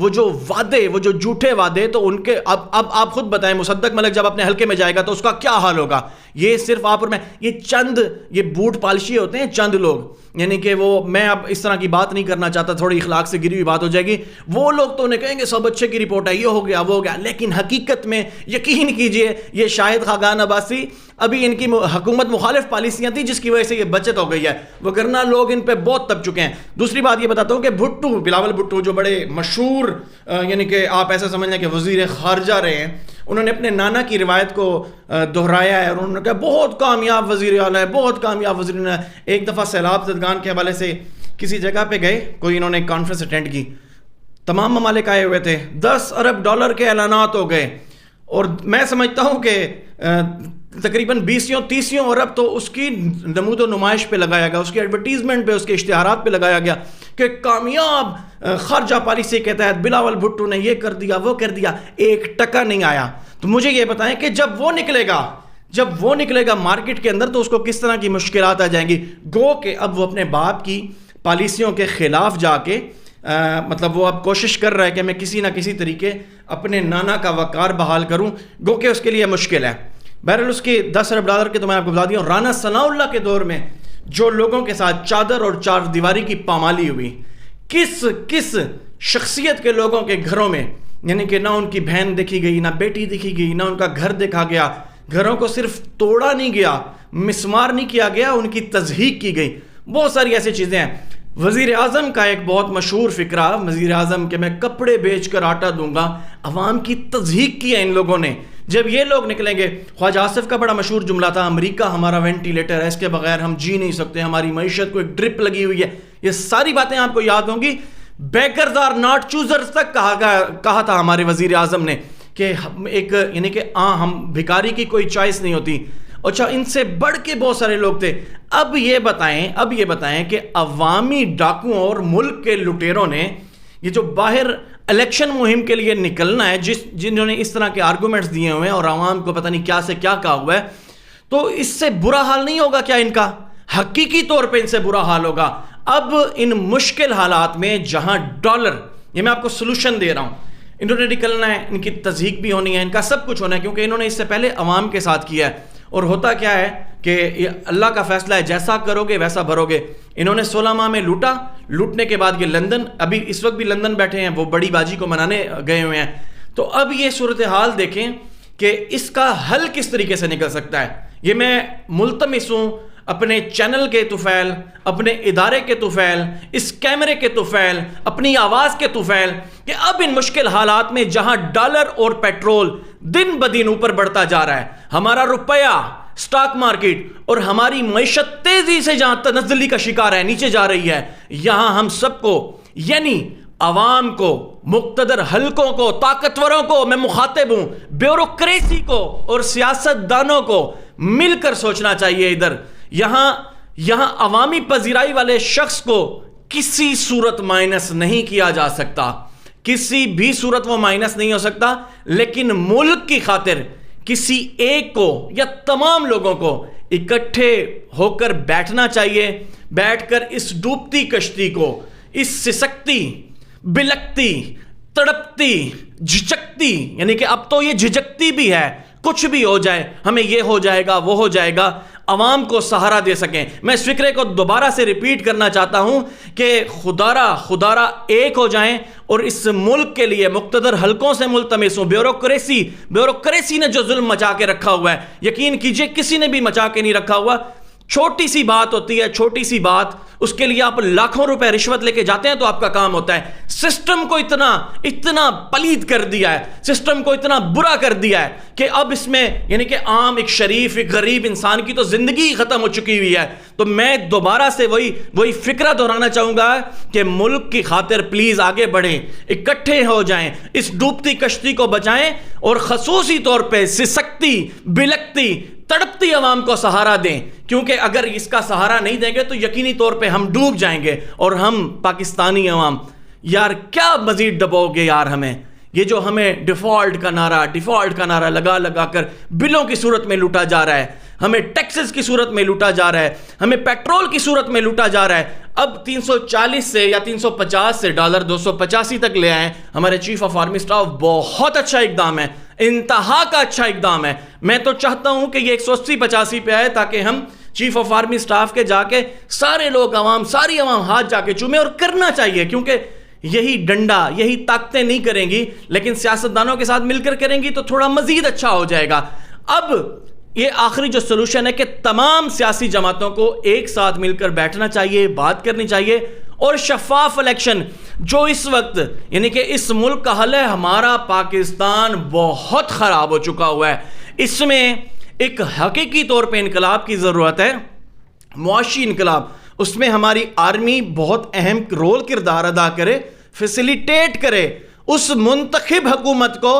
وہ جو وعدے، وہ جو جھوٹے وعدے، تو ان کے اب آپ خود بتائیں، مصدق ملک جب اپنے حلقے میں جائے گا تو اس کا کیا حال ہوگا؟ یہ صرف آپ اور میں، یہ بوٹ پالشی ہوتے ہیں چند لوگ، یعنی کہ میں اب اس طرح کی بات نہیں کرنا چاہتا، تھوڑی اخلاق سے گری ہوئی بات ہو جائے گی، وہ لوگ تو انہیں کہیں گے سب اچھے کی رپورٹ ہے، یہ ہو گیا وہ ہو گیا، لیکن حقیقت میں یقین کیجئے یہ شاہد خاقان عباسی، ابھی ان کی حکومت مخالف پالیسیاں تھیں جس کی وجہ سے یہ بچت ہو گئی ہے، وگرنہ لوگ ان پہ بہت تب چکے ہیں۔ دوسری بات یہ بتاتا ہوں کہ بلاول بھٹو جو بڑے مشہور، یعنی کہ آپ ایسا سمجھ لیں کہ وزیر خارجہ رہے ہیں، انہوں نے اپنے نانا کی روایت کو دہرایا ہے اور انہوں نے کہا بہت کامیاب وزیر اعلیٰ ہے، بہت کامیاب وزیر اعلیٰ ہے۔ ایک دفعہ سیلاب زدگان کے حوالے سے کسی جگہ پہ گئے، کوئی انہوں نے کانفرنس اٹینڈ کی، تمام ممالک آئے ہوئے تھے، $10 ارب کے اعلانات ہو گئے، اور میں سمجھتا ہوں کہ تقریباً 20-30 ارب تو اس کی نمود و نمائش پہ لگایا گیا، اس کی ایڈورٹیزمنٹ پہ، اس کے اشتہارات پہ لگایا گیا کہ کامیاب خارجہ پالیسی کے تحت بلاول بھٹو نے یہ کر دیا وہ کر دیا، ایک ٹکا نہیں آیا۔ تو مجھے یہ بتائیں کہ جب وہ نکلے گا مارکیٹ کے اندر تو اس کو کس طرح کی مشکلات آ جائیں گی؟ گو کہ اب وہ اپنے باپ کی پالیسیوں کے خلاف جا کے مطلب وہ اب کوشش کر رہا ہے کہ میں کسی نہ کسی طریقے اپنے نانا کا وقار بحال کروں، گو کہ اس کے لیے مشکل ہے۔ بہرحال اس کی $10 ارب کے تو میں آپ کو بتا دیا ہوں۔ رانا ثناء اللہ کے دور میں جو لوگوں کے ساتھ چادر اور چار دیواری کی پامالی ہوئی، کس شخصیت کے لوگوں کے گھروں میں، یعنی کہ نہ ان کی بہن دیکھی گئی، نہ بیٹی دیکھی گئی، نہ ان کا گھر دیکھا گیا، گھروں کو صرف توڑا نہیں گیا، مسمار نہیں کیا گیا، ان کی تضحیک کی گئی، بہت ساری ایسی چیزیں ہیں۔ وزیر اعظم کا ایک بہت مشہور فقرہ، وزیر اعظم کہ میں کپڑے بیچ کر آٹا دوں گا، عوام کی تضحیک کی ہے ان لوگوں نے۔ جب یہ لوگ نکلیں گے، خواجہ آصف کا بڑا مشہور جملہ تھا، امریکہ ہمارا وینٹیلیٹر ہے، اس کے بغیر ہم جی نہیں سکتے، ہماری معیشت کو ایک ڈرپ لگی ہوئی ہے، یہ ساری باتیں آپ کو یاد ہوں گی۔ بیکرز آر ناٹ چوزرز تک کہا تھا ہمارے وزیر اعظم نے کہ ایک یعنی کہ ہم بھکاری کی کوئی چوائس نہیں ہوتی۔ اچھا، ان سے بڑھ کے بہت سارے لوگ تھے۔ اب یہ بتائیں کہ عوامی ڈاکوؤں اور ملک کے لٹیروں نے یہ جو باہر الیکشن مہم کے لیے نکلنا ہے، جنہوں نے اس طرح کے آرگومنٹس دیے ہوئے ہیں اور عوام کو پتہ نہیں کیا سے کیا کہا ہوا ہے، تو اس سے برا حال نہیں ہوگا کیا ان کا؟ حقیقی طور پہ ان سے برا حال ہوگا۔ اب ان مشکل حالات میں جہاں ڈالر، یہ میں آپ کو سلوشن دے رہا ہوں، انہوں نے نکلنا ہے، ان کی تضحیک بھی ہونی ہے، ان کا سب کچھ ہونا ہے، کیونکہ انہوں نے اس سے پہلے عوام کے ساتھ کیا ہے۔ اور ہوتا کیا ہے کہ یہ اللہ کا فیصلہ ہے، جیسا کرو گے ویسا بھرو گے۔ انہوں نے 16 ماہ میں لوٹنے کے بعد یہ لندن، ابھی اس وقت بھی لندن بیٹھے ہیں، وہ بڑی باجی کو منانے گئے ہوئے ہیں۔ تو اب یہ صورتحال دیکھیں کہ اس کا حل کس طریقے سے نکل سکتا ہے۔ یہ میں ملتمس ہوں اپنے چینل کے طفیل، اپنے ادارے کے طفیل، اس کیمرے کے طفیل، اپنی آواز کے طفیل، کہ اب ان مشکل حالات میں جہاں ڈالر اور پیٹرول دن بدن اوپر بڑھتا جا رہا ہے، ہمارا روپیہ، سٹاک مارکیٹ اور ہماری معیشت تیزی سے جہاں تنزلی کا شکار ہے، نیچے جا رہی ہے، یہاں ہم سب کو، یعنی عوام کو، مقتدر حلقوں کو، طاقتوروں کو، میں مخاطب ہوں، بیوروکریسی کو اور سیاست دانوں کو مل کر سوچنا چاہیے۔ ادھر یہاں عوامی پذیرائی والے شخص کو کسی صورت مائنس نہیں کیا جا سکتا، کسی بھی صورت وہ مائنس نہیں ہو سکتا، لیکن ملک کی خاطر کسی ایک کو یا تمام لوگوں کو اکٹھے ہو کر بیٹھنا چاہیے، بیٹھ کر اس ڈوبتی کشتی کو، اس سسکتی، بلکتی، تڑپتی، جھجکتی، یعنی کہ اب تو یہ جھجکتی بھی ہے، کچھ بھی ہو جائے، ہمیں یہ ہو جائے گا وہ ہو جائے گا، عوام کو سہارا دے سکیں۔ میں اس فکرے کو دوبارہ سے ریپیٹ کرنا چاہتا ہوں کہ خدارا ایک ہو جائیں اور اس ملک کے لیے مقتدر حلقوں سے ملتمس ہوں۔ بیوروکریسی نے جو ظلم مچا کے رکھا ہوا ہے، یقین کیجئے کسی نے بھی مچا کے نہیں رکھا ہوا۔ چھوٹی سی بات ہوتی ہے، چھوٹی سی بات، اس کے لیے آپ لاکھوں روپے رشوت لے کے جاتے ہیں تو آپ کا کام ہوتا ہے۔ سسٹم کو اتنا پلید کر دیا ہے، سسٹم کو اتنا برا کر دیا ہے کہ اب اس میں یعنی کہ عام ایک شریف ایک غریب انسان کی تو زندگی ختم ہو چکی ہوئی ہے۔ تو میں دوبارہ سے وہی فکرہ دہرانا چاہوں گا کہ ملک کی خاطر پلیز آگے بڑھیں، اکٹھے ہو جائیں، اس ڈوبتی کشتی کو بچائیں اور خصوصی طور پہ سسکتی، بلکتی، تڑپتی عوام کو سہارا دیں، کیونکہ اگر اس کا سہارا نہیں دیں گے تو یقینی طور پہ ہم ڈوب جائیں گے۔ اور ہم پاکستانی عوام یار کیا مزید ڈبو گے یار، ہمیں یہ جو ہمیں ڈیفالٹ کا نعرہ لگا کر بلوں کی صورت میں لوٹا جا رہا ہے، ہمیں ٹیکسز کی صورت میں لوٹا جا رہا ہے، ہمیں پیٹرول کی صورت میں لوٹا جا رہا ہے۔ اب 340 سے یا 350 سے ڈالر 285 تک لے آئیں. ہمارے چیف آف آرمی سٹاف بہت اچھا اقدام ہے, انتہا کا اچھا اقدام ہے. میں تو چاہتا ہوں کہ یہ 180-85 پہ آئے تاکہ ہم چیف آف آرمی سٹاف کے جا کے سارے لوگ ساری عوام ہاتھ جا کے چومیں, اور کرنا چاہیے, کیونکہ یہی ڈنڈا, یہی طاقتیں نہیں کریں گی, لیکن سیاستدانوں کے ساتھ مل کر کریں گی تو تھوڑا مزید اچھا ہو جائے گا. اب یہ آخری جو سلوشن ہے کہ تمام سیاسی جماعتوں کو ایک ساتھ مل کر بیٹھنا چاہیے, بات کرنی چاہیے, اور شفاف الیکشن جو اس وقت یعنی کہ اس ملک کا حل ہے. ہمارا پاکستان بہت خراب ہو چکا ہوا ہے, اس میں ایک حقیقی طور پہ انقلاب کی ضرورت ہے, معاشی انقلاب. اس میں ہماری آرمی بہت اہم رول کردار ادا کرے, فیسیلیٹیٹ کرے اس منتخب حکومت کو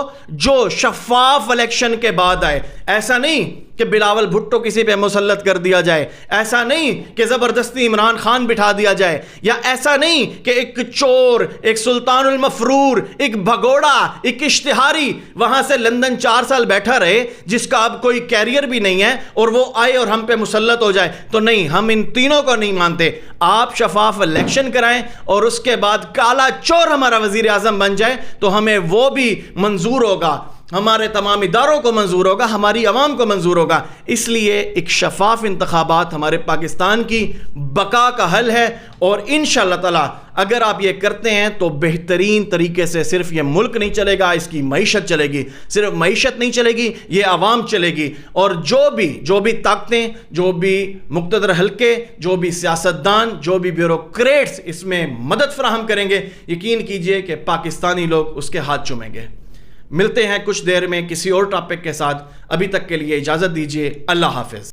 جو شفاف الیکشن کے بعد آئے. ایسا نہیں کہ بلاول بھٹو کسی پہ مسلط کر دیا جائے, ایسا نہیں کہ زبردستی عمران خان بٹھا دیا جائے, یا ایسا نہیں کہ ایک چور, ایک سلطان المفرور, ایک بھگوڑا, ایک اشتہاری وہاں سے لندن 4 سال بیٹھا رہے جس کا اب کوئی کیریئر بھی نہیں ہے, اور وہ آئے اور ہم پہ مسلط ہو جائے. تو نہیں, ہم ان تینوں کو نہیں مانتے. آپ شفاف الیکشن کرائیں اور اس کے بعد کالا چور ہمارا وزیر اعظم بن جائے تو ہمیں وہ بھی منظور ہوگا, ہمارے تمام اداروں کو منظور ہوگا, ہماری عوام کو منظور ہوگا. اس لیے ایک شفاف انتخابات ہمارے پاکستان کی بقا کا حل ہے, اور انشاءاللہ تعالی اگر آپ یہ کرتے ہیں تو بہترین طریقے سے صرف یہ ملک نہیں چلے گا, اس کی معیشت چلے گی. صرف معیشت نہیں چلے گی, یہ عوام چلے گی. اور جو بھی طاقتیں, جو بھی مقتدر حلقے, جو بھی سیاستدان, جو بھی بیوروکریٹس اس میں مدد فراہم کریں گے, یقین کیجئے کہ پاکستانی لوگ اس کے ہاتھ چومیں گے. ملتے ہیں کچھ دیر میں کسی اور ٹاپک کے ساتھ. ابھی تک کے لیے اجازت دیجیے. اللہ حافظ.